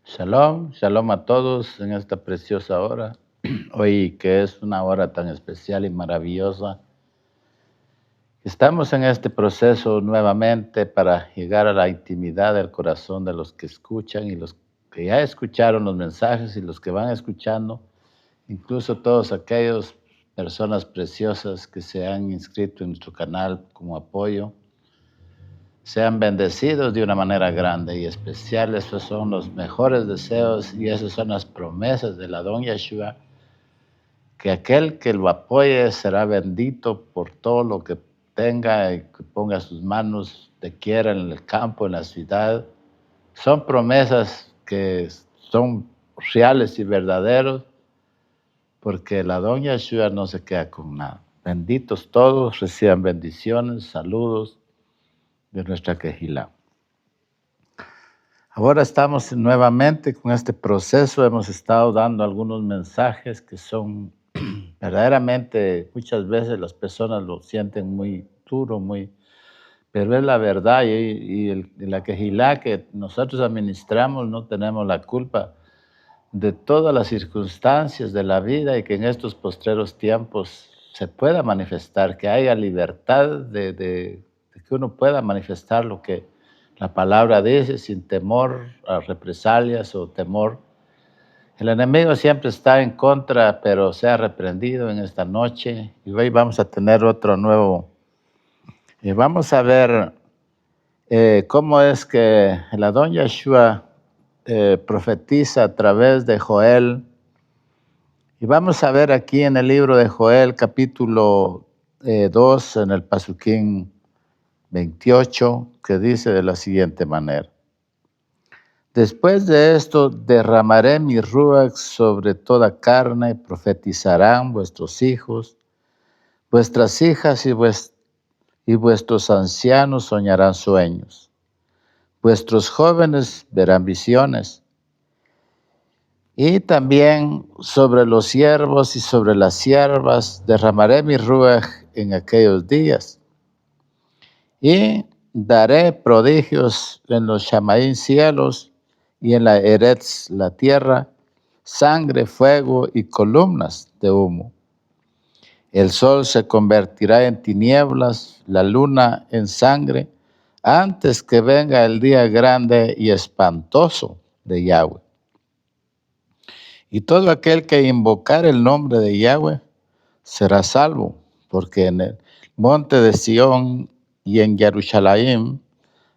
Shalom, shalom a todos en esta preciosa hora. Hoy que es una hora tan especial y maravillosa. Estamos en este proceso nuevamente para llegar a la intimidad del corazón de los que escuchan y los que ya escucharon los mensajes y los que van escuchando, incluso todos aquellos personas preciosas que se han inscrito en nuestro canal como apoyo. Sean bendecidos de una manera grande y especial. Esos son los mejores deseos y esas son las promesas del Adón Yeshua, que aquel que lo apoye será bendito por todo lo que tenga y que ponga sus manos de quiera en el campo, en la ciudad. Son promesas que son reales y verdaderos, porque el Adón Yeshua no se queda con nada. Benditos todos, reciban bendiciones, saludos de nuestra Quejilá. Ahora estamos nuevamente con este proceso. Hemos estado dando algunos mensajes que son verdaderamente, muchas veces las personas lo sienten muy duro, pero es la verdad y la Quejilá que nosotros administramos no tenemos la culpa de todas las circunstancias de la vida y que en estos postreros tiempos se pueda manifestar, que haya libertad de que uno pueda manifestar lo que la palabra dice sin temor a represalias o temor. El enemigo siempre está en contra, pero se ha reprendido en esta noche y hoy vamos a tener otro nuevo. Vamos a ver cómo es que el Adón Yeshua profetiza a través de Joel. Y vamos a ver aquí en el libro de Joel, capítulo 2, en el Pasuquín 28, que dice de la siguiente manera. Después de esto derramaré mi ruach sobre toda carne, profetizarán vuestros hijos, vuestras hijas y vuestros ancianos soñarán sueños, vuestros jóvenes verán visiones. Y también sobre los siervos y sobre las siervas derramaré mi ruach en aquellos días. Y daré prodigios en los Shamaín cielos y en la Eretz la tierra, sangre, fuego y columnas de humo. El sol se convertirá en tinieblas, la luna en sangre, antes que venga el día grande y espantoso de Yahweh. Y todo aquel que invocar el nombre de Yahweh será salvo, porque en el monte de Sión y en Jerusalén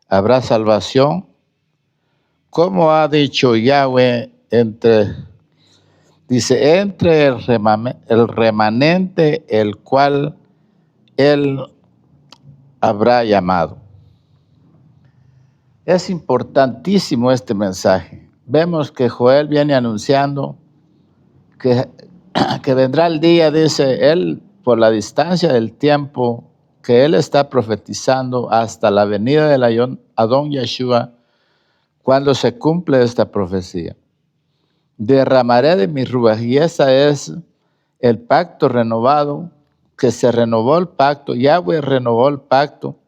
habrá salvación, como ha dicho Yahweh, entre el remanente, el cual él habrá llamado. Es importantísimo este mensaje. Vemos que Joel viene anunciando que vendrá el día, dice él, por la distancia del tiempo que él está profetizando hasta la venida del Adón Yeshua, cuando se cumple esta profecía. Derramaré de mi ruaj, y ese es el pacto renovado, que se renovó el pacto, Yahweh renovó el pacto,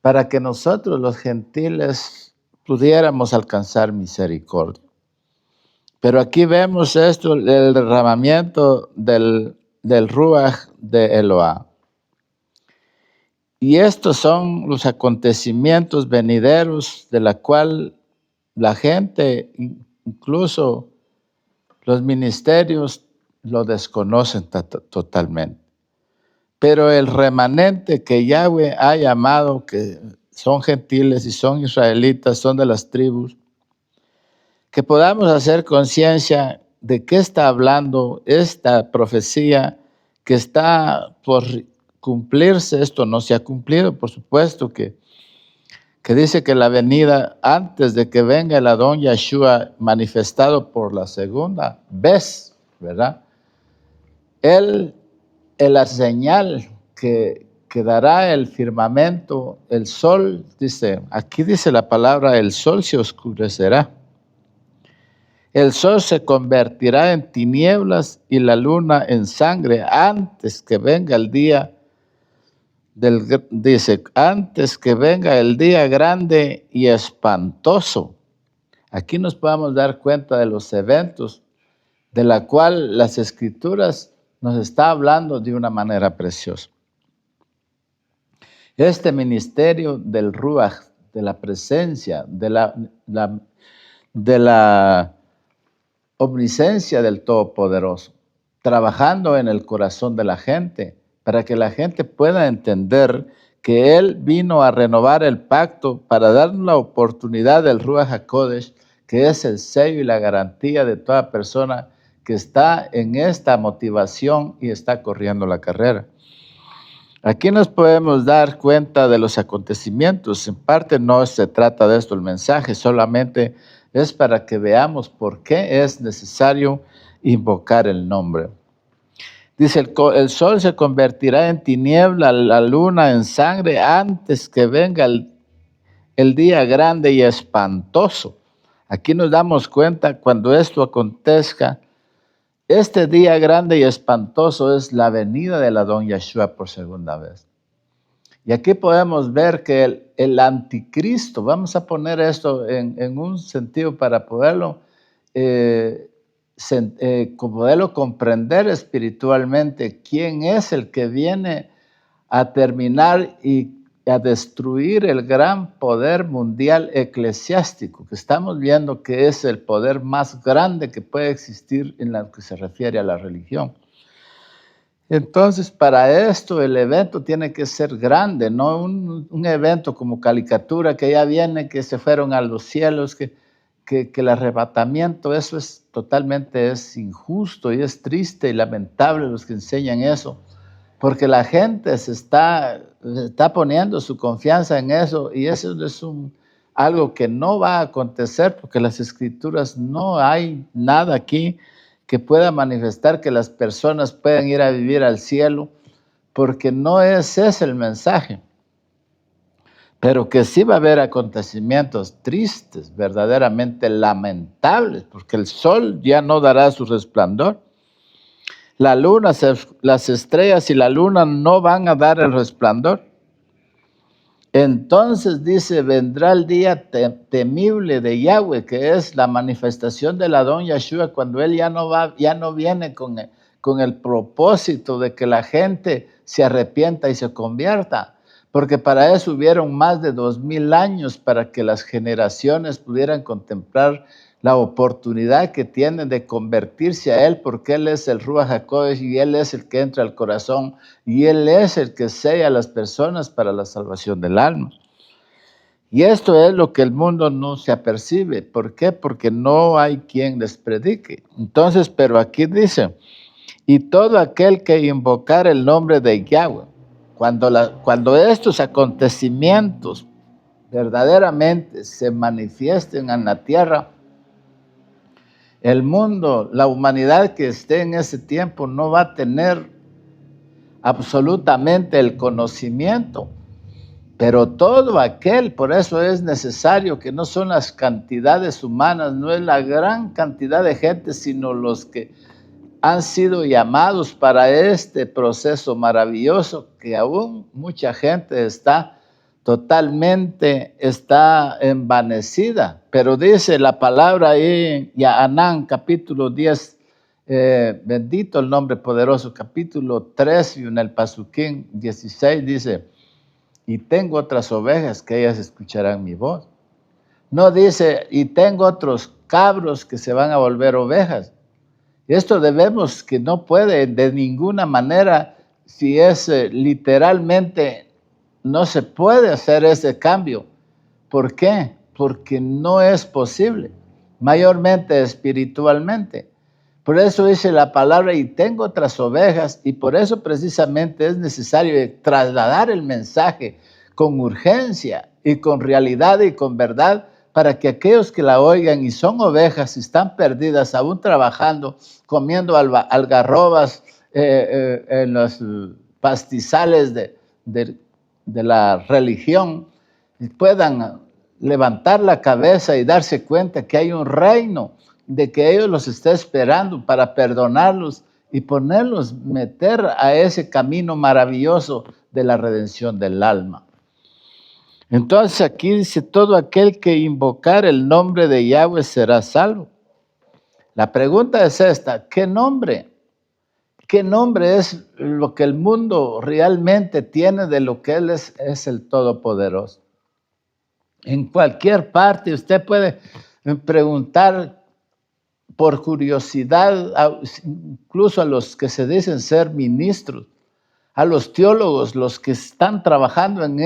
para que nosotros los gentiles pudiéramos alcanzar misericordia. Pero aquí vemos esto, el derramamiento del ruaj de Eloah. Y estos son los acontecimientos venideros de la cual la gente, incluso los ministerios, lo desconocen totalmente. Pero el remanente que Yahweh ha llamado, que son gentiles y son israelitas, son de las tribus, que podamos hacer conciencia de qué está hablando esta profecía que está por cumplirse. Esto no se ha cumplido, por supuesto, que dice que la venida, antes de que venga el Adón Yeshua manifestado por la segunda vez, ¿verdad? La señal que dará el firmamento, el sol, dice, aquí dice la palabra, el sol se oscurecerá. El sol se convertirá en tinieblas y la luna en sangre antes que venga el día antes que venga el día grande y espantoso. aquí nos podemos dar cuenta de los eventos de la cual las Escrituras nos está hablando de una manera preciosa. Este ministerio del Ruach, de la presencia, de la omnisciencia del Todopoderoso, trabajando en el corazón de la gente, para que la gente pueda entender que Él vino a renovar el pacto para darnos la oportunidad del Ruach HaKodesh, que es el sello y la garantía de toda persona que está en esta motivación y está corriendo la carrera. Aquí nos podemos dar cuenta de los acontecimientos. En parte no se trata de esto el mensaje, solamente es para que veamos por qué es necesario invocar el nombre. Dice, el sol se convertirá en tiniebla, la luna en sangre, antes que venga el día grande y espantoso. Aquí nos damos cuenta cuando esto acontezca. Este día grande y espantoso es la venida del Adón Yeshua por segunda vez. Y aquí podemos ver que el anticristo, vamos a poner esto en un sentido para poderlo comprender espiritualmente, quién es el que viene a terminar y a destruir el gran poder mundial eclesiástico, que estamos viendo que es el poder más grande que puede existir en lo que se refiere a la religión. Entonces, para esto el evento tiene que ser grande, no un evento como caricatura que ya viene, que se fueron a los cielos, que el arrebatamiento, eso es totalmente injusto y es triste y lamentable los que enseñan eso, porque la gente se está poniendo su confianza en eso y eso es algo que no va a acontecer porque las Escrituras no hay nada aquí que pueda manifestar que las personas puedan ir a vivir al cielo, porque no es ese el mensaje. Pero que sí va a haber acontecimientos tristes, verdaderamente lamentables, porque el sol ya no dará su resplandor. La luna, las estrellas y la luna no van a dar el resplandor. Entonces dice, vendrá el día temible de Yahweh, que es la manifestación del Adón Yeshua, cuando Él ya no viene con el propósito de que la gente se arrepienta y se convierta, porque para eso hubieron más de 2000 años para que las generaciones pudieran contemplar la oportunidad que tienen de convertirse a Él, porque Él es el Ruach HaKodesh y Él es el que entra al corazón y Él es el que sella a las personas para la salvación del alma. Y esto es lo que el mundo no se apercibe. ¿Por qué? Porque no hay quien les predique. Entonces, pero aquí dice, y todo aquel que invocar el nombre de Yahweh, cuando estos acontecimientos verdaderamente se manifiesten en la tierra, el mundo, la humanidad que esté en ese tiempo no va a tener absolutamente el conocimiento, pero todo aquel, por eso es necesario que no son las cantidades humanas, no es la gran cantidad de gente, sino los que han sido llamados para este proceso maravilloso, que aún mucha gente está envanecida. Pero dice la palabra ahí en Yaanán, capítulo 10, bendito el nombre poderoso, capítulo 3, y en el Pasuquín 16 dice, y tengo otras ovejas que ellas escucharán mi voz. No dice, y tengo otros cabros que se van a volver ovejas. Esto debemos, que no puede de ninguna manera, si es literalmente, no se puede hacer ese cambio. ¿Por qué? Porque no es posible, mayormente espiritualmente. Por eso dice la palabra, y tengo otras ovejas, y por eso precisamente es necesario trasladar el mensaje con urgencia y con realidad y con verdad, para que aquellos que la oigan y son ovejas y están perdidas, aún trabajando, comiendo algarrobas en los pastizales de la religión, puedan levantar la cabeza y darse cuenta que hay un reino, de que ellos los está esperando para perdonarlos y ponerlos, meter a ese camino maravilloso de la redención del alma. Entonces aquí dice, todo aquel que invocar el nombre de Yahweh será salvo. La pregunta es esta, ¿qué nombre? ¿Qué nombre es lo que el mundo realmente tiene de lo que Él es el Todopoderoso? En cualquier parte usted puede preguntar por curiosidad, incluso a los que se dicen ser ministros, a los teólogos, los que están trabajando en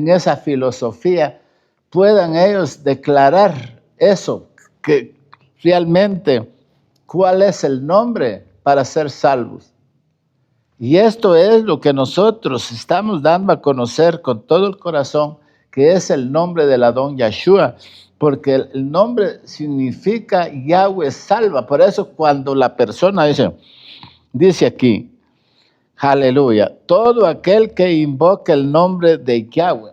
esa filosofía, puedan ellos declarar eso, que realmente cuál es el nombre para ser salvos. Y esto es lo que nosotros estamos dando a conocer con todo el corazón, que es el nombre del Adón Yahshua, porque el nombre significa Yahweh salva. Por eso cuando la persona dice aquí, aleluya, todo aquel que invoque el nombre de Yahweh,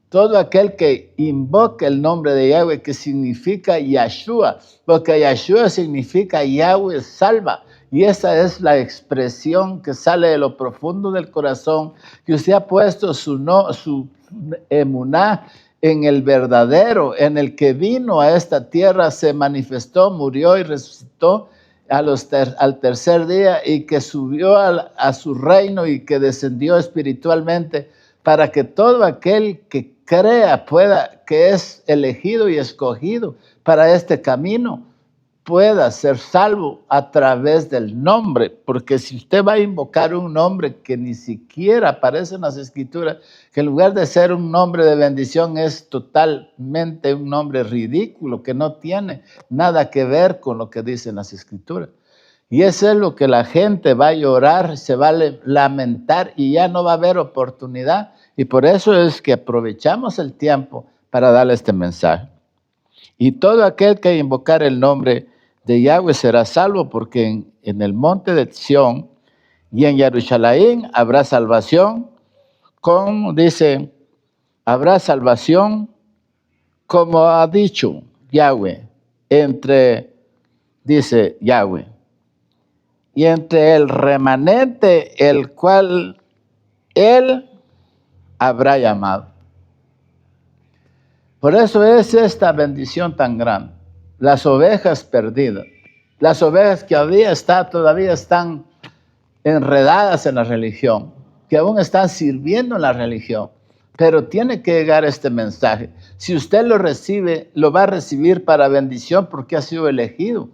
todo aquel que invoque el nombre de Yahweh, que significa Yahshua, porque Yahshua significa Yahweh salva. Y esa es la expresión que sale de lo profundo del corazón, que usted ha puesto su emuná en el verdadero, en el que vino a esta tierra, se manifestó, murió y resucitó al tercer día, y que subió a su reino y que descendió espiritualmente, para que todo aquel que crea que es elegido y escogido para este camino pueda ser salvo a través del nombre. Porque si usted va a invocar un nombre que ni siquiera aparece en las Escrituras, que en lugar de ser un nombre de bendición es totalmente un nombre ridículo, que no tiene nada que ver con lo que dicen las Escrituras. Y eso es lo que la gente va a llorar, se va a lamentar, y ya no va a haber oportunidad. Y por eso es que aprovechamos el tiempo para darle este mensaje. Y todo aquel que invocar el nombre de Yahweh será salvo, porque en el monte de Sión y en Jerusalén habrá salvación, dice, habrá salvación, como ha dicho Yahweh, dice Yahweh, y entre el remanente el cual Él habrá llamado. Por eso es esta bendición tan grande. Las ovejas perdidas, las ovejas que todavía están enredadas en la religión, que aún están sirviendo en la religión, pero tiene que llegar este mensaje. Si usted lo recibe, lo va a recibir para bendición, porque ha sido elegido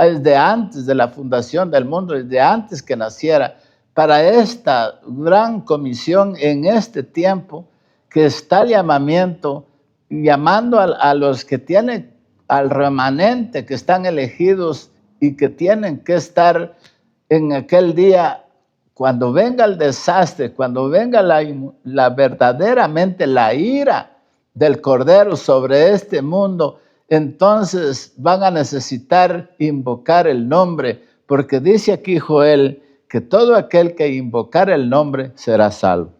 desde antes de la fundación del mundo, desde antes que naciera, para esta gran comisión en este tiempo, que está el llamamiento, llamando a los que tienen, al remanente, que están elegidos y que tienen que estar en aquel día, cuando venga el desastre, cuando venga verdaderamente la ira del Cordero sobre este mundo. Entonces van a necesitar invocar el nombre, porque dice aquí Joel que todo aquel que invocar el nombre será salvo.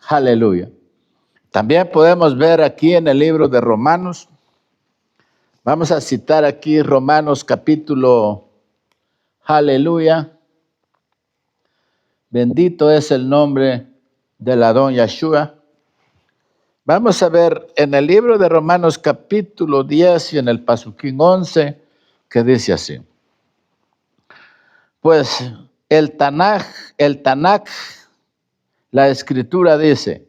Aleluya. También podemos ver aquí en el libro de Romanos, vamos a citar aquí Romanos capítulo, aleluya, bendito es el nombre del Adón Yahshua. Vamos a ver en el libro de Romanos capítulo 10 y en el pasuquín 11, que dice así. Pues el Tanaj, la Escritura dice,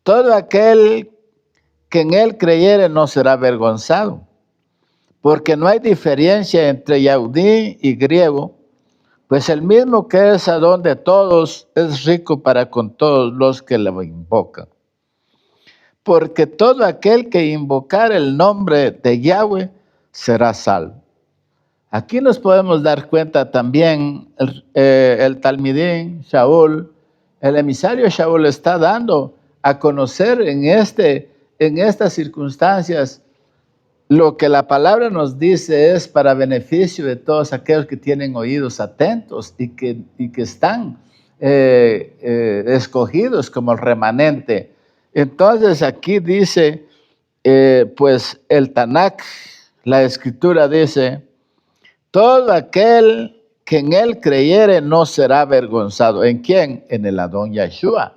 todo aquel que en él creyere no será avergonzado, porque no hay diferencia entre Yahudí y griego, pues el mismo que es Adón de todos es rico para con todos los que le invocan. Porque todo aquel que invocar el nombre de Yahweh será salvo. Aquí nos podemos dar cuenta también, el talmidín Shaul, el emisario Shaul está dando a conocer en estas circunstancias lo que la palabra nos dice es para beneficio de todos aquellos que tienen oídos atentos y que están escogidos como el remanente. Entonces aquí dice, pues el Tanakh, la Escritura dice, todo aquel que en él creyere no será avergonzado. ¿En quién? En el Adón Yahshua.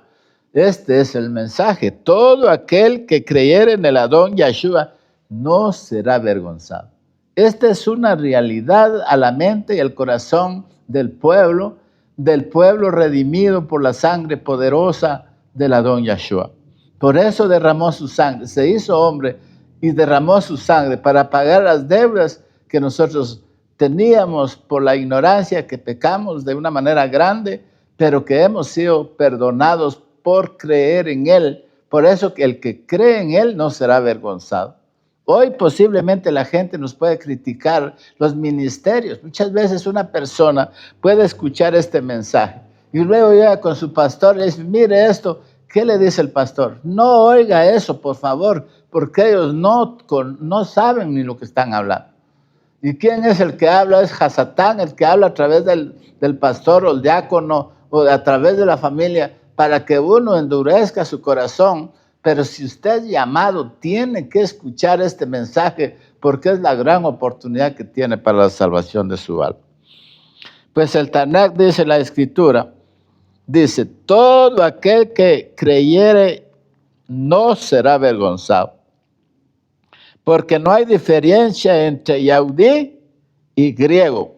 Este es el mensaje. Todo aquel que creyere en el Adón Yahshua no será avergonzado. Esta es una realidad a la mente y el corazón del pueblo redimido por la sangre poderosa del Adón Yahshua. Por eso derramó su sangre, se hizo hombre y derramó su sangre para pagar las deudas que nosotros teníamos por la ignorancia, que pecamos de una manera grande, pero que hemos sido perdonados por creer en Él. Por eso que el que cree en Él no será avergonzado. Hoy posiblemente la gente nos puede criticar los ministerios. Muchas veces una persona puede escuchar este mensaje y luego llega con su pastor y le dice, mire esto. ¿Qué le dice el pastor? No oiga eso, por favor, porque ellos no saben ni lo que están hablando. ¿Y quién es el que habla? Es Hasatán, el que habla a través del pastor o el diácono o a través de la familia para que uno endurezca su corazón. Pero si usted es llamado, tiene que escuchar este mensaje porque es la gran oportunidad que tiene para la salvación de su alma. Pues el Tanakh dice la Escritura, dice, todo aquel que creyere no será avergonzado, porque no hay diferencia entre Yahudí y griego,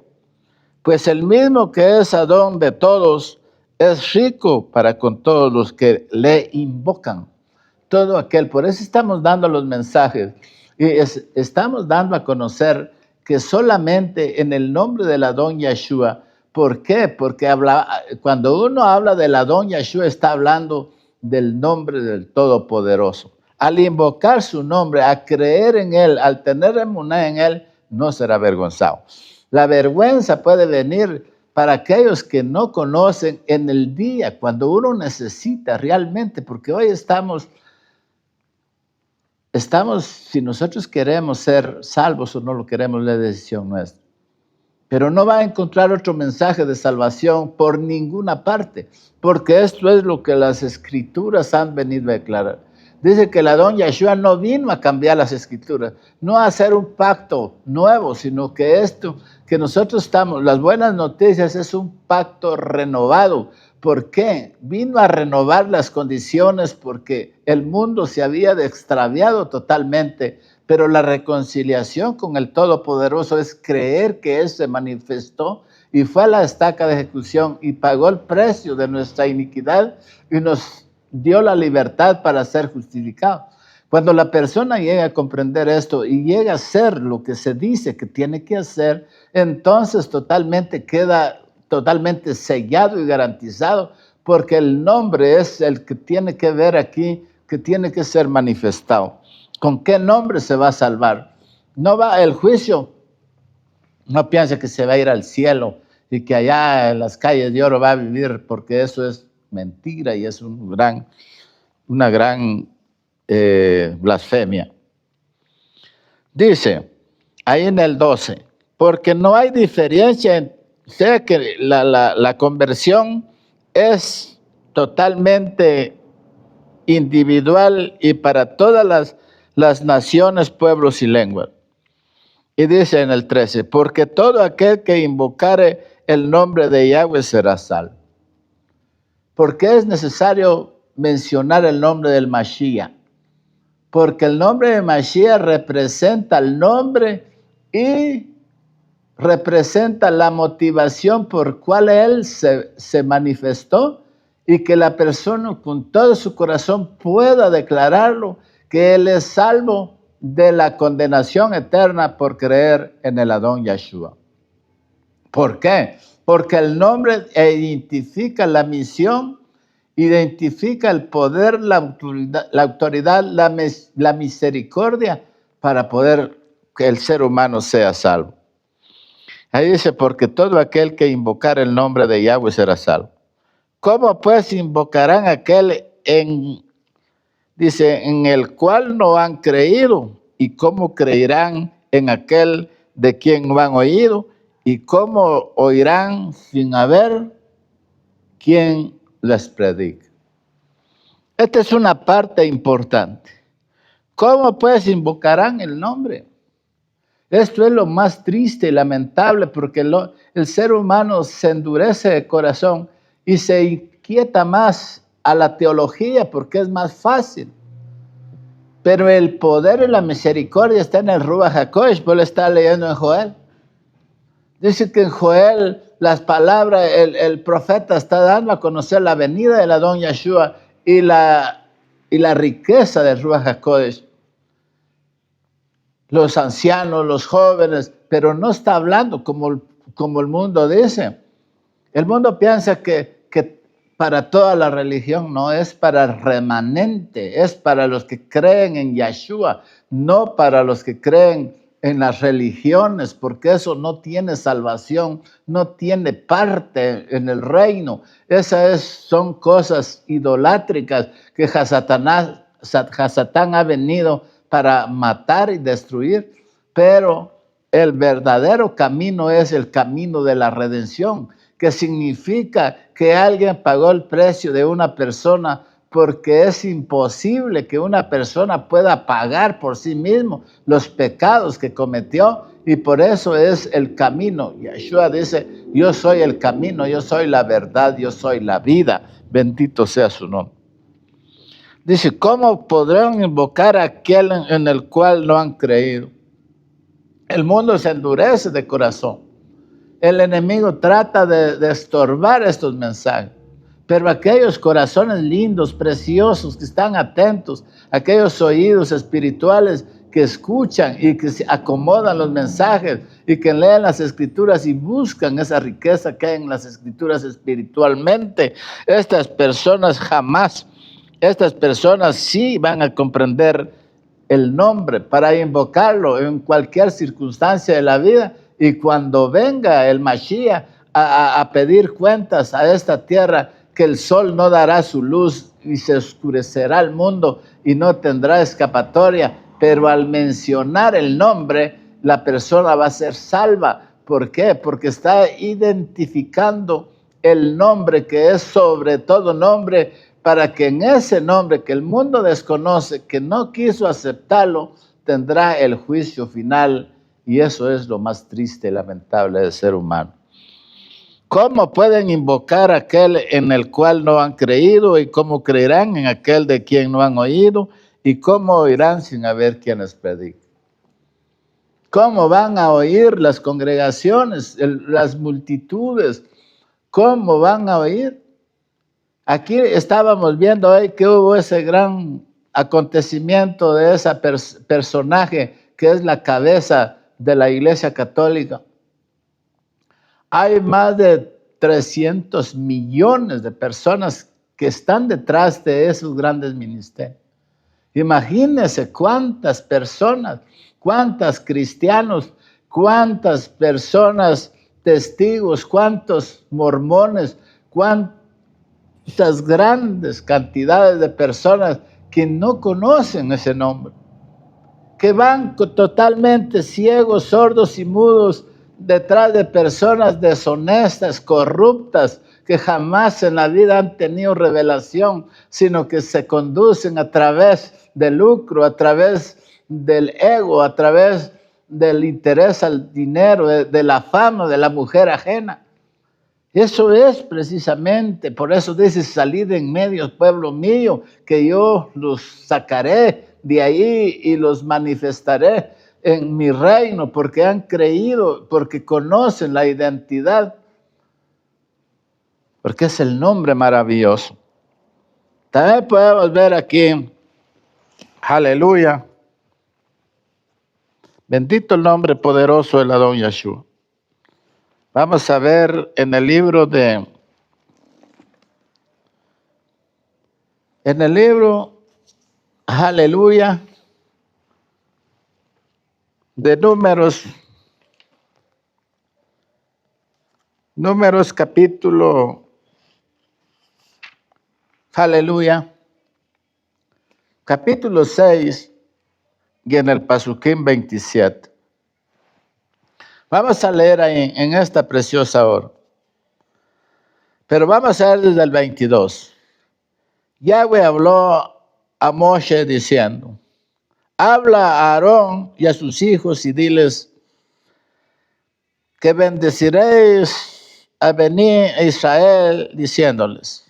pues el mismo que es Adón de todos es rico para con todos los que le invocan. Todo aquel, por eso estamos dando los mensajes y estamos dando a conocer que solamente en el nombre del Adón Yahshua. ¿Por qué? Porque cuando uno habla del Adón Yahshua está hablando del nombre del Todopoderoso. Al invocar su nombre, a creer en Él, al tener emuná en Él, no será avergonzado. La vergüenza puede venir para aquellos que no conocen en el día, cuando uno necesita realmente, porque hoy estamos, si nosotros queremos ser salvos o no lo queremos, la decisión nuestra. Pero no va a encontrar otro mensaje de salvación por ninguna parte, porque esto es lo que las Escrituras han venido a declarar. Dice que el Adón Yahshua no vino a cambiar las Escrituras, no a hacer un pacto nuevo, sino que esto que nosotros estamos, las buenas noticias es un pacto renovado. ¿Por qué? Vino a renovar las condiciones porque el mundo se había extraviado totalmente. Pero la reconciliación con el Todopoderoso es creer que Él se manifestó y fue a la estaca de ejecución y pagó el precio de nuestra iniquidad y nos dio la libertad para ser justificados. Cuando la persona llega a comprender esto y llega a hacer lo que se dice que tiene que hacer, entonces queda totalmente sellado y garantizado, porque el nombre es el que tiene que ver aquí, que tiene que ser manifestado. ¿Con qué nombre se va a salvar? No va el juicio. No piense que se va a ir al cielo y que allá en las calles de oro va a vivir, porque eso es mentira y es una gran blasfemia. Dice ahí en el 12, porque no hay diferencia, sea que la conversión es totalmente individual y para todas las naciones, pueblos y lenguas. Y dice en el 13, porque todo aquel que invocare el nombre de Yahweh será salvo. ¿Por qué es necesario mencionar el nombre del Mashiach? Porque el nombre de Mashiach representa el nombre y representa la motivación por cual Él se manifestó y que la persona con todo su corazón pueda declararlo, que Él es salvo de la condenación eterna por creer en el Adón Yahshua. ¿Por qué? Porque el nombre identifica la misión, identifica el poder, la autoridad, la misericordia para poder que el ser humano sea salvo. Ahí dice, porque todo aquel que invocar el nombre de Yahweh será salvo. ¿Cómo pues invocarán aquel en el cual no han creído? ¿Y cómo creerán en aquel de quien no han oído? ¿Y cómo oirán sin haber quien les predique? Esta es una parte importante. ¿Cómo pues invocarán el nombre? Esto es lo más triste y lamentable porque el ser humano se endurece de corazón y se inquieta más a la teología porque es más fácil. Pero el poder y la misericordia está en el Ruach HaKodesh, pues lo está leyendo en Joel. Dice que en Joel las palabras, el profeta está dando a conocer la venida de la Don Yeshua y la riqueza del Ruach HaKodesh. Los ancianos, los jóvenes, pero no está hablando como el mundo dice. El mundo piensa que para toda la religión no es para el remanente, es para los que creen en Yeshua, no para los que creen en las religiones, porque eso no tiene salvación, no tiene parte en el reino. Esas son cosas idolátricas que Satán ha venido para matar y destruir, pero el verdadero camino es el camino de la redención, que significa que alguien pagó el precio de una persona, porque es imposible que una persona pueda pagar por sí mismo los pecados que cometió, y por eso es el camino. Yeshua dice, yo soy el camino, yo soy la verdad, yo soy la vida. Bendito sea su nombre. Dice, ¿cómo podrán invocar a aquel en el cual no han creído? El mundo se endurece de corazón. El enemigo trata de estorbar estos mensajes. Pero aquellos corazones lindos, preciosos, que están atentos, aquellos oídos espirituales que escuchan y que se acomodan los mensajes y que leen las escrituras y buscan esa riqueza que hay en las escrituras espiritualmente, estas personas sí van a comprender el nombre para invocarlo en cualquier circunstancia de la vida, y cuando venga el Mashiach a pedir cuentas a esta tierra, que el sol no dará su luz y se oscurecerá el mundo y no tendrá escapatoria, pero al mencionar el nombre, la persona va a ser salva. ¿Por qué? Porque está identificando el nombre que es sobre todo nombre, para que en ese nombre que el mundo desconoce, que no quiso aceptarlo, tendrá el juicio final, y eso es lo más triste y lamentable del ser humano. ¿Cómo pueden invocar a aquel en el cual no han creído? ¿Y cómo creerán en aquel de quien no han oído? ¿Y cómo oirán sin haber quienes prediquen? ¿Cómo van a oír las congregaciones, las multitudes? ¿Cómo van a oír? Aquí estábamos viendo hoy que hubo ese gran acontecimiento de ese personaje que es la cabeza de la Iglesia Católica. Hay más de 300 millones de personas que están detrás de esos grandes ministerios. Imagínense cuántas personas, cuántos cristianos, cuántas personas testigos, cuántos mormones, cuántas grandes cantidades de personas que no conocen ese nombre, que van totalmente ciegos, sordos y mudos detrás de personas deshonestas, corruptas, que jamás en la vida han tenido revelación, sino que se conducen a través del lucro, a través del ego, a través del interés al dinero, de la fama, de la mujer ajena. Eso es precisamente, por eso dice, salid en medio, pueblo mío, que yo los sacaré de ahí y los manifestaré en mi reino, porque han creído, porque conocen la identidad, porque es el nombre maravilloso. También podemos ver aquí, aleluya, bendito el nombre poderoso del Adón Yeshua. Vamos a ver en el libro, aleluya, de Números capítulo, aleluya, capítulo 6 y en el Pasuquín 27. Vamos a leer ahí en esta preciosa hora. Pero vamos a ver desde el 22. Yahweh habló a Moshe diciendo, habla a Aarón y a sus hijos y diles que bendeciréis a Bení Israel diciéndoles,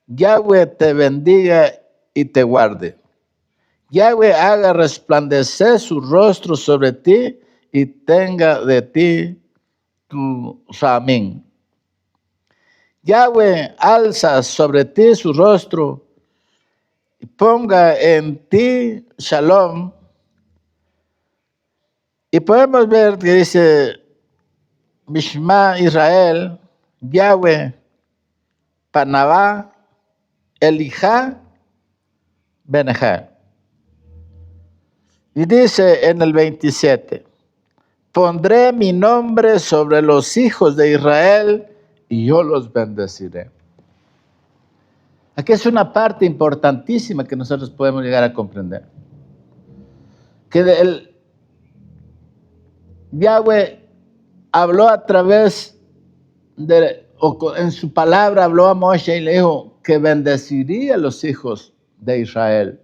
Yahweh te bendiga y te guarde. Yahweh haga resplandecer su rostro sobre ti y tenga de ti tu amén. Yahweh alza sobre ti su rostro y ponga en ti shalom. Y podemos ver que dice Mishma Israel, Yahweh, Panabá, Elijá, Benejá. Y dice en el 27, pondré mi nombre sobre los hijos de Israel y yo los bendeciré. Aquí es una parte importantísima que nosotros podemos llegar a comprender. Que el Yahweh habló a través de, o en su palabra habló a Moshe y le dijo que bendeciría a los hijos de Israel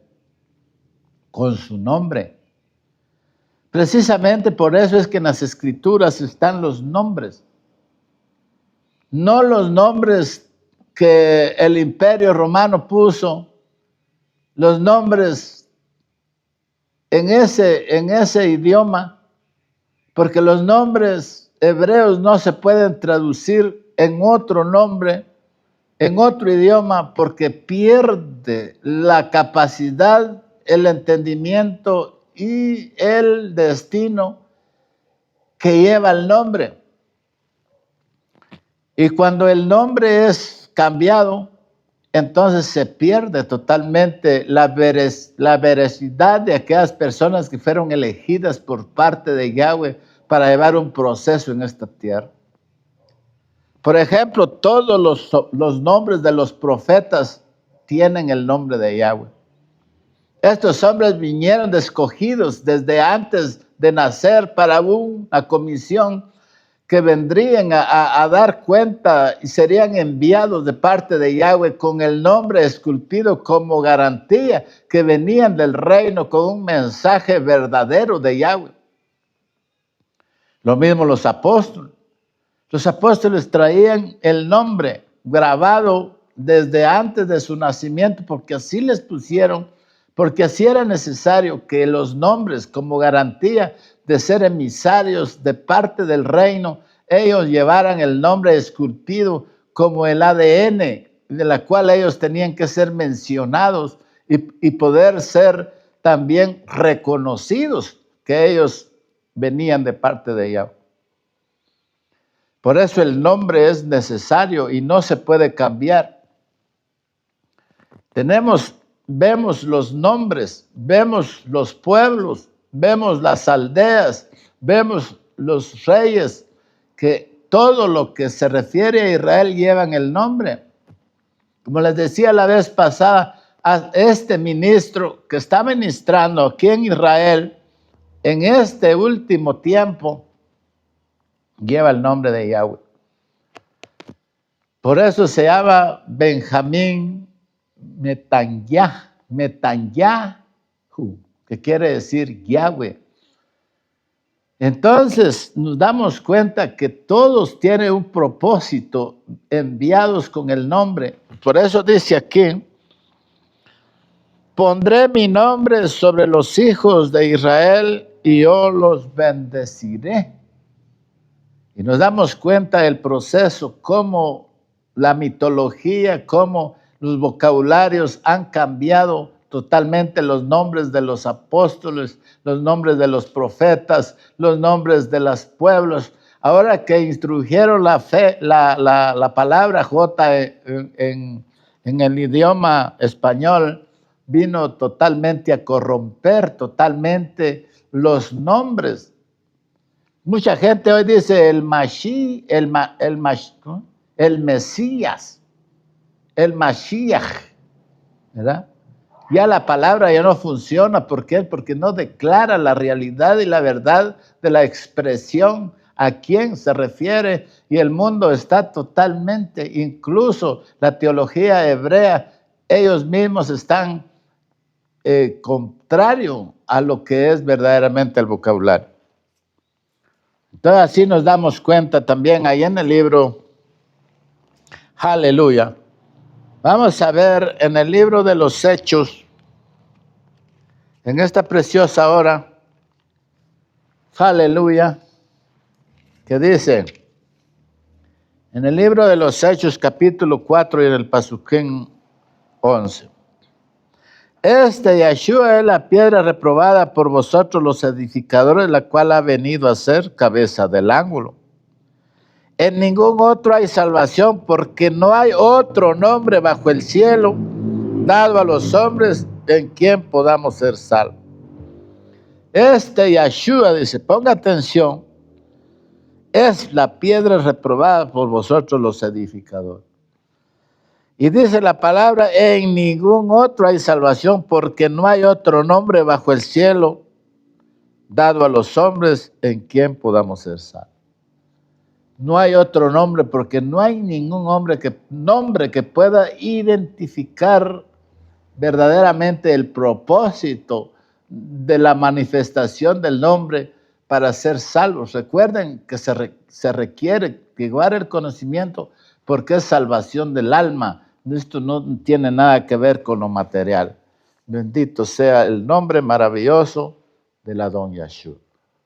con su nombre. Precisamente por eso es que en las escrituras están los nombres. No los nombres que el Imperio Romano puso, los nombres en ese idioma, porque los nombres hebreos no se pueden traducir en otro nombre, en otro idioma, porque pierde la capacidad, el entendimiento y el destino que lleva el nombre. Y cuando el nombre es cambiado, entonces se pierde totalmente la veracidad de aquellas personas que fueron elegidas por parte de Yahweh para llevar un proceso en esta tierra. Por ejemplo, todos los nombres de los profetas tienen el nombre de Yahweh. Estos hombres vinieron escogidos desde antes de nacer para una comisión que vendrían a dar cuenta y serían enviados de parte de Yahweh con el nombre esculpido como garantía que venían del reino con un mensaje verdadero de Yahweh. Lo mismo los apóstoles. Los apóstoles traían el nombre grabado desde antes de su nacimiento porque así les pusieron, porque así era necesario que los nombres como garantía de ser emisarios de parte del reino, ellos llevaran el nombre esculpido como el ADN, de la cual ellos tenían que ser mencionados y poder ser también reconocidos que ellos venían de parte de Yahweh. Por eso el nombre es necesario y no se puede cambiar. Vemos los nombres, vemos los pueblos, vemos las aldeas, vemos los reyes, que todo lo que se refiere a Israel llevan el nombre. Como les decía la vez pasada, a este ministro que está ministrando aquí en Israel, en este último tiempo, lleva el nombre de Yahweh. Por eso se llama Benjamín Netanyahu, que quiere decir Yahweh. Entonces nos damos cuenta que todos tienen un propósito enviados con el nombre. Por eso dice aquí, pondré mi nombre sobre los hijos de Israel y yo los bendeciré. Y nos damos cuenta del proceso, cómo la mitología, cómo los vocabularios han cambiado totalmente los nombres de los apóstoles, los nombres de los profetas, los nombres de los pueblos. Ahora que introdujeron la palabra J en el idioma español, vino totalmente a corromper totalmente los nombres. Mucha gente hoy dice el Mesías, el Mashiach, ¿verdad? Ya la palabra ya no funciona. ¿Por qué? Porque no declara la realidad y la verdad de la expresión a quién se refiere, y el mundo está totalmente, incluso la teología hebrea, ellos mismos están contrario a lo que es verdaderamente el vocabulario. Entonces así nos damos cuenta también ahí en el libro, aleluya, Vamos a ver en el libro de los Hechos, en esta preciosa hora, aleluya, que dice, en el libro de los Hechos, capítulo 4 y en el Pasuquén 11. Yeshua es la piedra reprobada por vosotros los edificadores, la cual ha venido a ser cabeza del ángulo. En ningún otro hay salvación, porque no hay otro nombre bajo el cielo dado a los hombres en quien podamos ser salvos. Yeshua, dice, ponga atención, es la piedra reprobada por vosotros los edificadores. Y dice la palabra, en ningún otro hay salvación, porque no hay otro nombre bajo el cielo dado a los hombres en quien podamos ser salvos. No hay otro nombre, porque no hay ningún nombre que pueda identificar verdaderamente el propósito de la manifestación del nombre para ser salvos. Recuerden que se requiere llevar el conocimiento porque es salvación del alma. Esto no tiene nada que ver con lo material. Bendito sea el nombre maravilloso de la Don Yeshua.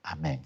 Amén.